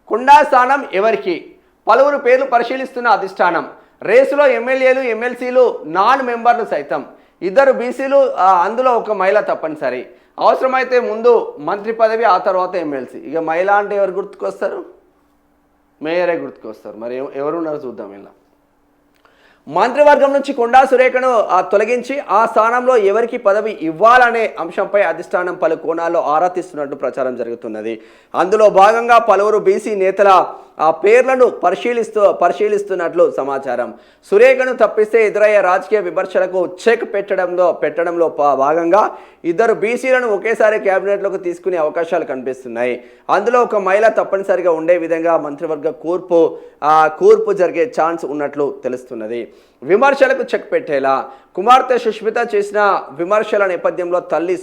కొండా స్థానం ఎవరికి? పలువురు పేర్లు పరిశీలిస్తున్న అధిష్టానం. రేసులో ఎమ్మెల్యేలు ఎమ్మెల్సీలు నాన్ మెంబర్లు సైతం. 2 బీసీలు, అందులో ఒక మహిళ తప్పనిసరి. అవసరమైతే ముందు మంత్రి పదవి, ఆ తర్వాత ఎమ్మెల్సీ. ఇక మహిళ అంటే ఎవరు గుర్తుకొస్తారు? మేయరే గుర్తుకొస్తారు. మరి ఎవరున్నారు చూద్దాం. ఇలా మంత్రివర్గం నుంచి కొండా సురేఖను తొలగించి ఆ స్థానంలో ఎవరికి పదవి ఇవ్వాలనే అంశంపై అధిష్టానం పలు కోణాల్లో ఆరా తీస్తున్నట్టు ప్రచారం జరుగుతున్నది. అందులో భాగంగా పలువురు బీసీ నేతల పేర్లను పరిశీలిస్తున్నట్లు సమాచారం. సురేఖను తప్పిస్తే ఎదురయ్యే రాజకీయ విమర్శలకు చెక్ పెట్టడంలో భాగంగా 2 బీసీలను ఒకేసారి కేబినెట్లోకి తీసుకునే అవకాశాలు కనిపిస్తున్నాయి. అందులో ఒక మహిళ తప్పనిసరిగా ఉండే విధంగా మంత్రివర్గ కూర్పు జరిగే ఛాన్స్ ఉన్నట్లు తెలుస్తున్నది. విమర్శలకు చెక్ పెట్టేలా కుమార్తె సుష్మిత చేసిన విమర్శల నేపథ్యంలో తల్లి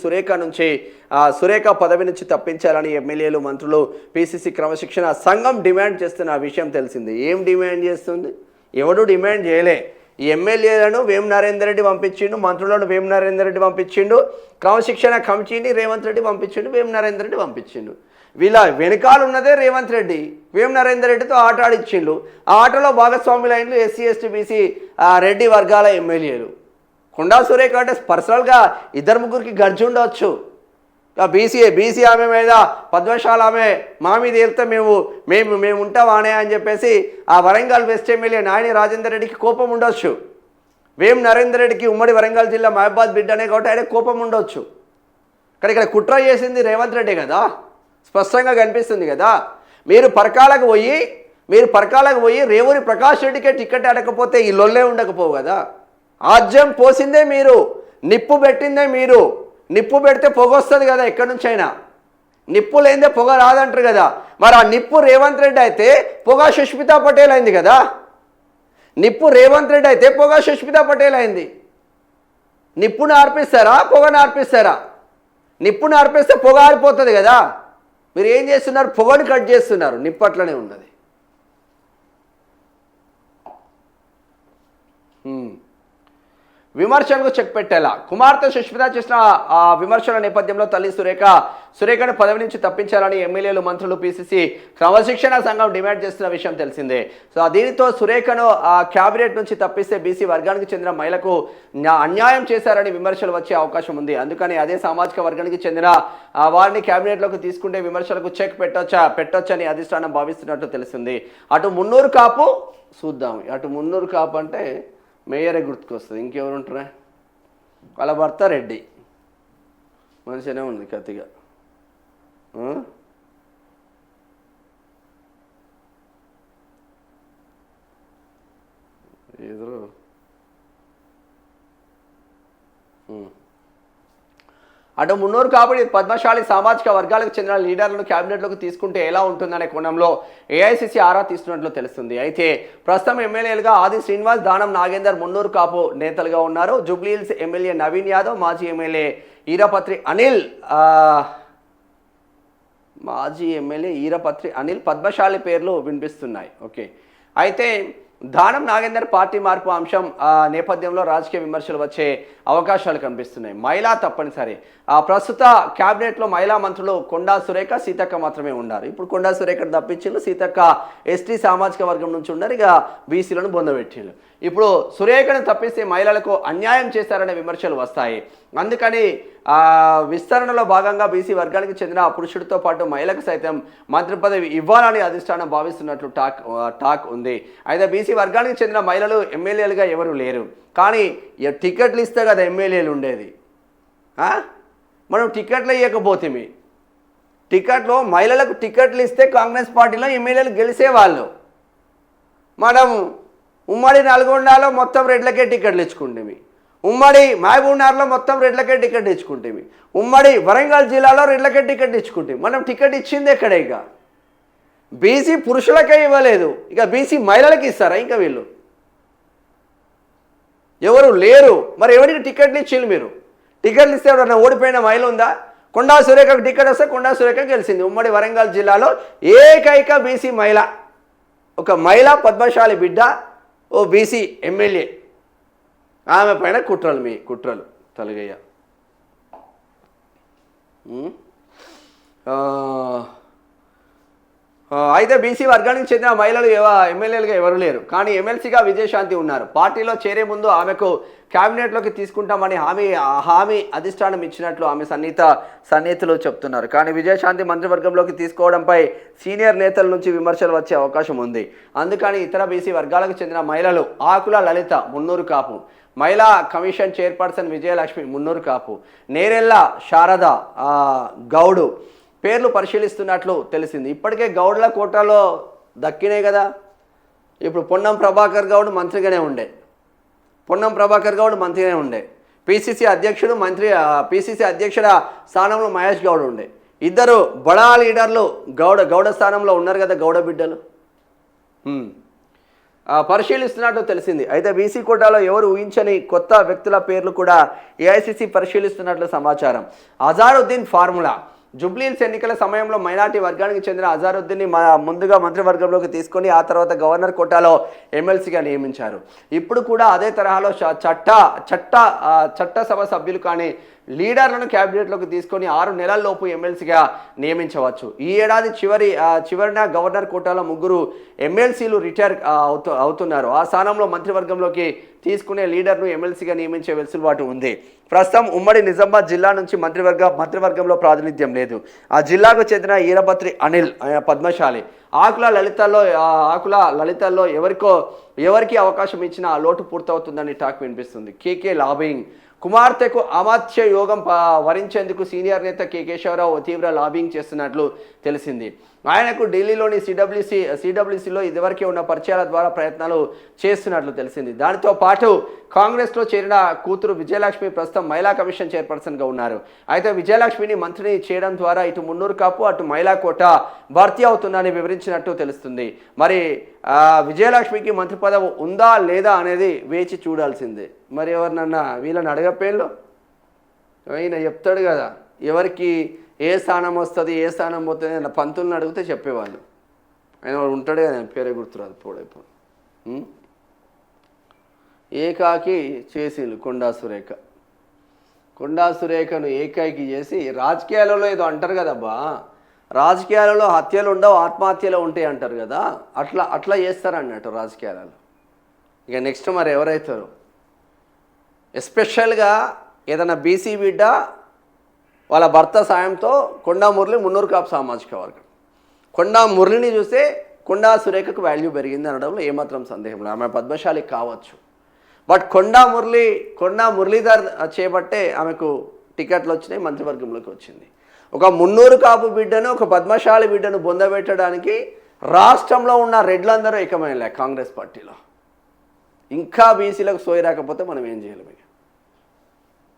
సురేఖ పదవి నుంచి తప్పించాలని ఎమ్మెల్యేలు, మంత్రులు, పిసిసి క్రమశిక్షణ సంఘం డిమాండ్ చేస్తున్న విషయం తెలిసింది. ఏం డిమాండ్ చేస్తుంది? ఎవడు డిమాండ్ చేయలే. ఈ ఎమ్మెల్యేలను వేం నరేందర్ రెడ్డి పంపించిండు, మంత్రులను వేం నరేందర్ రెడ్డి పంపించిండు, క్రమశిక్షణ కమిటీని రేవంత్ రెడ్డి పంపించిండు, వేం నరేందర్ రెడ్డి పంపించిండు. వీళ్ళ వెనకాల ఉన్నదే రేవంత్ రెడ్డి. వేం నరేందర్ రెడ్డితో ఆట ఆడిచ్చిండు. ఆ ఆటలో భాగస్వాములైన ఎస్సీ ఎస్టీ బీసీ రెడ్డి వర్గాల ఎమ్మెల్యేలు. కొండా సురేఖ అంటే పర్సనల్గా 2-3కి గర్జి ఉండవచ్చు. బీసీ ఆమె మీద పద్మశాల ఆమె మా మీద వెళ్తే మేము ఉంటామానే అని చెప్పేసి ఆ వరంగల్ వెస్ట్ ఎమ్మెల్యే నాయని రాజేందర్ రెడ్డికి కోపం ఉండొచ్చు. వేం నరేందర్ రెడ్డికి ఉమ్మడి వరంగల్ జిల్లా మహబాద్ బిడ్డనే కాబట్టి ఆయన కోపం ఉండొచ్చు. కానీ ఇక్కడ కుట్ర చేసింది రేవంత్ రెడ్డి కదా, స్పష్టంగా కనిపిస్తుంది కదా. మీరు పరకాలకు పోయి రేవూరి ప్రకాష్ రెడ్డికే టికెట్ అడగకపోతే ఈ లొల్లే ఉండకపోవు కదా. ఆజ్యం పోసిందే మీరు, నిప్పు పెట్టిందే మీరు. నిప్పు పెడితే పొగ వస్తుంది కదా ఎక్కడి నుంచైనా. నిప్పు లేదే పొగ రాదంటారు కదా. మరి ఆ నిప్పు రేవంత్ రెడ్డి అయితే పొగ సుష్మితా పటేల్ అయింది కదా. నిప్పు రేవంత్ రెడ్డి అయితే పొగ సుష్మితా పటేల్ అయింది. నిప్పును ఆర్పిస్తారా, పొగను ఆర్పిస్తారా? నిప్పును ఆర్పిస్తే పొగ ఆరిపోతుంది కదా. మీరు ఏం చేస్తున్నారు? పొగను కట్ చేస్తున్నారు. నిప్పట్లనే ఉన్నది. విమర్శలకు చెక్ పెట్టేలా కుమార్తె సుష్మిత చేసిన విమర్శల నేపథ్యంలో తల్లి సురేఖను పదవి నుంచి తప్పించాలని ఎమ్మెల్యేలు, మంత్రులు, పిసిసి క్రమశిక్షణ సంఘం డిమాండ్ చేస్తున్న విషయం తెలిసిందే. సో దీనితో సురేఖను క్యాబినెట్ నుంచి తప్పిస్తే బీసీ వర్గానికి చెందిన మహిళకు అన్యాయం చేశారని విమర్శలు వచ్చే అవకాశం ఉంది. అందుకని అదే సామాజిక వర్గానికి చెందిన వారిని క్యాబినెట్లోకి తీసుకుంటే విమర్శలకు చెక్ పెట్టొచ్చని అధిష్టానం భావిస్తున్నట్టు తెలిసింది. అటు మున్నూరు కాపు చూద్దాం. అటు మున్నూరు కాపు అంటే మేయరే గుర్తుకొస్తుంది. ఇంకెవరు ఉంటారా? వాళ్ళ భర్త రెడ్డి. మంచిగానే ఉంది కతిగా. ఎదురు అటు మున్నూరు కాబట్టి పద్మశాలి సామాజిక వర్గాలకు చెందిన లీడర్లను క్యాబినెట్లోకి తీసుకుంటే ఎలా ఉంటుందనే కోణంలో ఏఐసిసి ఆరా తీస్తున్నట్లు తెలుస్తుంది. అయితే ప్రస్తుతం ఎమ్మెల్యేలుగా ఆది శ్రీనివాస్, దానం నాగేందర్ మున్నూరు కాపు నేతలుగా ఉన్నారు. జూబ్లీహిల్స్ ఎమ్మెల్యే నవీన్ యాదవ్, మాజీ ఎమ్మెల్యే ఈరపత్రి అనిల్ పద్మశాలి పేర్లు వినిపిస్తున్నాయి. ఓకే, అయితే దానం నాగేందర్ పార్టీ మార్పు అంశం నేపథ్యంలో రాజకీయ విమర్శలు వచ్చే అవకాశాలు కనిపిస్తున్నాయి. మహిళా తప్పనిసరి. ప్రస్తుత క్యాబినెట్లో మహిళా మంత్రులు కొండా సురేఖ, సీతక్క మాత్రమే ఉన్నారు. ఇప్పుడు కొండా సురేఖను తప్పించిండ్రు, సీతక్క ఎస్టీ సామాజిక వర్గం నుంచి ఉన్నారు. ఇక బీసీలను బొందబెట్టిండ్రు. ఇప్పుడు సురేఖను తప్పిస్తే మహిళలకు అన్యాయం చేశారనే విమర్శలు వస్తాయి. అందుకని విస్తరణలో భాగంగా బీసీ వర్గానికి చెందిన పురుషుడితో పాటు మహిళకు సైతం మంత్రి పదవి ఇవ్వాలని అధిష్టానం భావిస్తున్నట్లు టాక్ ఉంది. అయితే బీసీ వర్గానికి చెందిన మహిళలు ఎమ్మెల్యేలుగా ఎవరు లేరు. కానీ టికెట్లు ఇస్తే కదా ఎమ్మెల్యేలు ఉండేది. మనం టికెట్లు ఇవ్వకపోతే మహిళలకు టికెట్లు ఇస్తే కాంగ్రెస్ పార్టీలో ఎమ్మెల్యేలు గెలిచేవాళ్ళు. మనం ఉమ్మడి నల్గొండలో మొత్తం రెడ్లకే టికెట్లు ఇచ్చుకుంటేమి, ఉమ్మడి మహబూబ్నగర్లో మొత్తం రెడ్లకే టికెట్ ఇచ్చుకుంటేమి, ఉమ్మడి వరంగల్ జిల్లాలో రెడ్లకే టికెట్ ఇచ్చుకుంటే మనం టికెట్ ఇచ్చింది ఎక్కడే? ఇక బీసీ పురుషులకే ఇవ్వలేదు, ఇక బీసీ మహిళలకి ఇస్తారా? ఇంకా వీళ్ళు ఎవరు లేరు. మరి ఎవరికి టికెట్లు ఇచ్చిండు? మీరు టికెట్లు ఇస్తే ఎవరన్నా ఓడిపోయిన మహిళ ఉందా? కొండా సురేఖకు టికెట్ వస్తే కొండా సురేఖ గెలిచింది. ఉమ్మడి వరంగల్ జిల్లాలో ఏకైక బీసీ మహిళ, ఒక మహిళ పద్మశాలి బిడ్డ, ఓ బీసీ ఎమ్మెల్యే. ఆమె పైన కుట్రలు తలగయ్య. అయితే బీసీ వర్గానికి చెందిన మహిళలు ఎమ్మెల్యేలుగా ఎవరు లేరు, కానీ ఎమ్మెల్సీగా విజయశాంతి ఉన్నారు. పార్టీలో చేరే ముందు ఆమెకు క్యాబినెట్లోకి తీసుకుంటామని హామీ అధిష్టానం ఇచ్చినట్లు ఆమె సన్నిహితులు చెప్తున్నారు. కానీ విజయశాంతి మంత్రివర్గంలోకి తీసుకోవడంపై సీనియర్ నేతల నుంచి విమర్శలు వచ్చే అవకాశం ఉంది. అందుకని ఇతర బీసీ వర్గాలకు చెందిన మహిళలు ఆకుల లలిత మున్నూరు కాపు, మహిళా కమిషన్ చైర్పర్సన్ విజయలక్ష్మి మున్నూరు కాపు, నేరెళ్ళ శారద గౌడు పేర్లు పరిశీలిస్తున్నట్లు తెలిసింది. ఇప్పటికే గౌడ్ల కోటాలో దక్కినాయి కదా. ఇప్పుడు పొన్నం ప్రభాకర్ గౌడ్ మంత్రిగానే ఉండే, పిసిసి అధ్యక్షుడ స్థానంలో మహేష్ గౌడ్ ఉండే. ఇద్దరు బడా లీడర్లు గౌడ స్థానంలో ఉన్నారు కదా, గౌడ బిడ్డలు పరిశీలిస్తున్నట్లు తెలిసింది. అయితే బీసీ కోటాలో ఎవరు ఊహించని కొత్త వ్యక్తుల పేర్లు కూడా ఏఐసిసి పరిశీలిస్తున్నట్లు సమాచారం. అజారుద్దీన్ ఫార్ములా జూబ్లీహిల్స్ ఎన్నికల సమయంలో మైనార్టీ వర్గానికి చెందిన అజారుద్దీన్ని ముందుగా మంత్రివర్గంలోకి తీసుకొని ఆ గవర్నర్ కోటాలో ఎమ్మెల్సీగా నియమించారు. ఇప్పుడు కూడా అదే తరహాలో చట్టసభ సభ్యులు కానీ లీడర్లను క్యాబినెట్లోకి తీసుకొని 6 నెలల్లోపు ఎమ్మెల్సీగా నియమించవచ్చు. ఈ ఏడాది చివరిన గవర్నర్ కోటాలో 3 ఎమ్మెల్సీలు రిటైర్ అవుతున్నారు. ఆ స్థానంలో మంత్రివర్గంలోకి తీసుకునే లీడర్ను ఎమ్మెల్సీగా నియమించే వెసులుబాటు ఉంది. ప్రస్తుతం ఉమ్మడి నిజామాబాద్ జిల్లా నుంచి మంత్రివర్గంలో ప్రాతినిధ్యం లేదు. ఆ జిల్లాకు చెందిన ఈరపత్రి అనిల్ పద్మశాలి ఆకుల లలితల్లో ఎవరికి అవకాశం ఇచ్చినా ఆ లోటు పూర్తవుతుందని టాక్ వినిపిస్తుంది. కేకే లాబింగ్ కుమార్తెకు అమాత్య యోగం వరించేందుకు సీనియర్ నేత కె కేశవరావు తీవ్ర లాబింగ్ చేస్తున్నట్లు తెలిసింది. ఆయనకు ఢిల్లీలోని సిడబ్ల్యూసీలో ఇదివరకే ఉన్న పరిచయాల ద్వారా ప్రయత్నాలు చేస్తున్నట్లు తెలిసింది. దానితో పాటు కాంగ్రెస్లో చేరిన కూతురు విజయలక్ష్మి ప్రస్తుతం మహిళా కమిషన్ చైర్పర్సన్గా ఉన్నారు. అయితే విజయలక్ష్మిని మంత్రిని చేయడం ద్వారా ఇటు మున్నూరు కాపు అటు మహిళా కోట భర్తీ అవుతుందని వివరించినట్టు తెలుస్తుంది. మరి విజయలక్ష్మికి మంత్రి పదవి ఉందా లేదా అనేది వేచి చూడాల్సిందే. మరి ఎవరినన్నా వీళ్ళని అడగపేళ్ళు ఆయన చెప్తాడు కదా, ఎవరికి ఏ స్థానం వస్తుంది ఏ స్థానం పోతుంది అన్న పంతులను అడిగితే చెప్పేవాళ్ళు. ఆయన వాడు ఉంటాడు కదా, పేరే గుర్తురాదు పోడైపోయి. ఏకాకి చేసిండు కొండా సురేఖను ఏకాకి చేసి రాజకీయాలలో ఏదో అంటారు కదబ్బా, రాజకీయాలలో హత్యలు ఉండవు ఆత్మహత్యలు ఉంటాయి అంటారు కదా, అట్లా చేస్తారు అన్నట్టు రాజకీయాలలో. ఇక నెక్స్ట్ మరి ఎవరైతారు, ఎస్పెషల్గా ఏదైనా బీసీ బిడ్డ వాళ్ళ భర్త సాయంతో కొండా మురళి మున్నూరు కాపు సామాజిక వర్గం, కొండా మురళిని చూస్తే కొండా సురేఖకు వాల్యూ పెరిగింది అనడంలో ఏమాత్రం సందేహం లేదు. ఆమె పద్మశాలి కావచ్చు, బట్ కొండా మురళీధర్ చేపట్టే ఆమెకు టికెట్లు వచ్చినాయి, మంత్రివర్గంలోకి వచ్చింది. ఒక మున్నూరు కాపు బిడ్డను ఒక పద్మశాలి బిడ్డను బొందబెట్టడానికి రాష్ట్రంలో ఉన్న రెడ్లందరూ ఏకమైనలే కాంగ్రెస్ పార్టీలో. ఇంకా బీసీలకు సోయి రాకపోతే మనం ఏం చేయలేము.